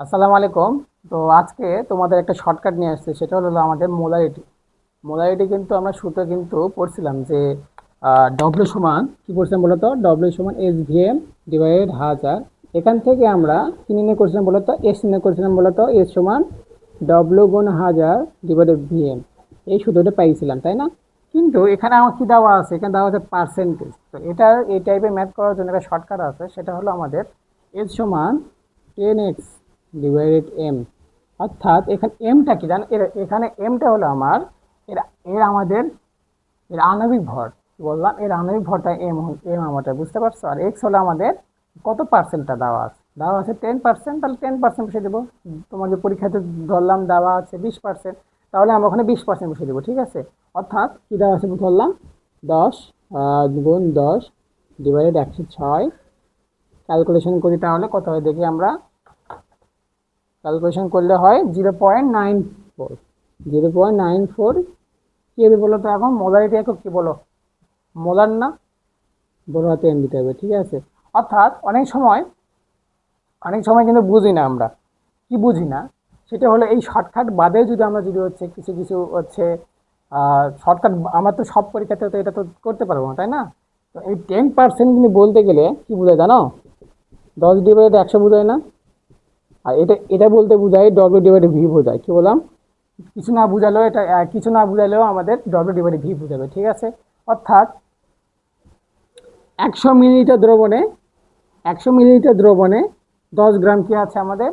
আসসালামু আলাইকুম। তো আজকে তোমাদের একটা শর্টকাট নিয়ে আসছে, সেটা হলো আমাদের মোলারিটি। মোলারিটি কিন্তু আমরা সূত্র কিন্তু পড়ছিলাম যে ডব্লিউ সমান কি পড়ছিলাম বলতো, ডব্লিউ সমান এস ভি এম ডিভাইডেড হাজার। এখান থেকে আমরা কি নির্ণয় করছিলাম বলতো, এস নির্ণয় করছিলাম বলতো, এস সমান ডব্লিউ গুণ হাজার ডিভাইডেড ভি এম। এই সূত্রটা পাইছিলাম, তাই না? কিন্তু এখানে আমার কি দেওয়া আছে, এখানে দেওয়া আছে পার্সেন্টেজ। তো এটা এই টাইপের ম্যাথ করার জন্য একটা শর্টকাট আছে, সেটা হলো আমাদের এস সমান 10x ডিভাইডেড এম। অর্থাৎ এখানে এমটা কি জান, এখানে এমটা হলো আমার এর এর আমাদের এর আণবিক ভর। কি বললাম, এর আণবিক ভরটা এম আমাদের, বুঝতে পারছো? আর এক্স হলো আমাদের কত পার্সেন্টটা দেওয়া আছে 10%, তাহলে 10% বসে দেবো। তোমার যে পরীক্ষাতে ধরলাম দেওয়া আছে 20%, তাহলে আমরা ওখানে 20% বসে দেবো, ঠিক আছে? অর্থাৎ কি দেওয়া আছে ধরলাম 10 গুণ 10 ডিভাইডেড 106। ক্যালকুলেশন করি তাহলে কত হয় দেখি আমরা। ক্যালকুলেশন করলে হয় 0.94। 0.94 কি হবে বলো তো? এখন মোলারিটি একক কি বলো, মোলার না? বড় হাতে এম দিতে হবে, ঠিক আছে? অর্থাৎ অনেক সময় কিন্তু বুঝি না আমরা, কি বুঝি না, সেটা হলো এই শর্টকাট বাদে যদি আমরা যদি হচ্ছে কিছু কিছু হচ্ছে শর্টকাট, আমার তো সব পরীক্ষাতে তো এটা তো করতে পারবো না, তাই না? তো এই 10% কিন্তু বলতে গেলে কি বোঝায় জানো? 10 ডিভাইডেড 100 বোঝায় না? আর এটা এটা বলতে বোঝায় ডব্লিউ ডিভাইডেড ভি বোঝায়। কি বললাম? কিছু না বুঝালেও এটা কিছু না বুঝালেও আমাদের ডব্লিউ ডিভাইডেড ভি বুঝাবে, ঠিক আছে? অর্থাৎ 100 মিলিলিটার দ্রবণে 100 মিলিলিটার দ্রবণে 10 গ্রাম কি আছে আমাদের,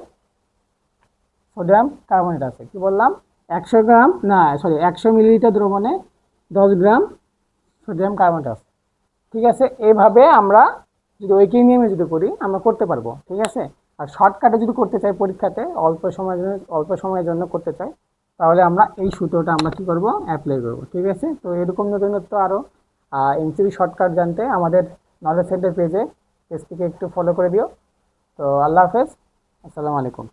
সোডিয়াম কার্বনেট আছে। কি বললাম? 100 গ্রাম না, সরি, 100 মিলিলিটার দ্রবণে 10 গ্রাম সোডিয়াম কার্বনেট আছে, ঠিক আছে? এইভাবে আমরা যদি ঐকিক নিয়মে যদি করি আমরা করতে পারবো, ঠিক আছে? আর শর্টকাটে যদি করতে চাই পরীক্ষাতে অল্প সময়ের জন্য করতে চাই, তাহলে আমরা এই সূত্রটা আমরা কি করব, অ্যাপ্লাই করব, ঠিক আছে? তো এরকম নতুনত্ব আরও এমসিকিউ শর্টকাট জানতে আমাদের নলেজ সেন্টার পেজটিকে একটু ফলো করে দিও। তো আল্লাহ হাফেজ, আসসালামু আলাইকুম।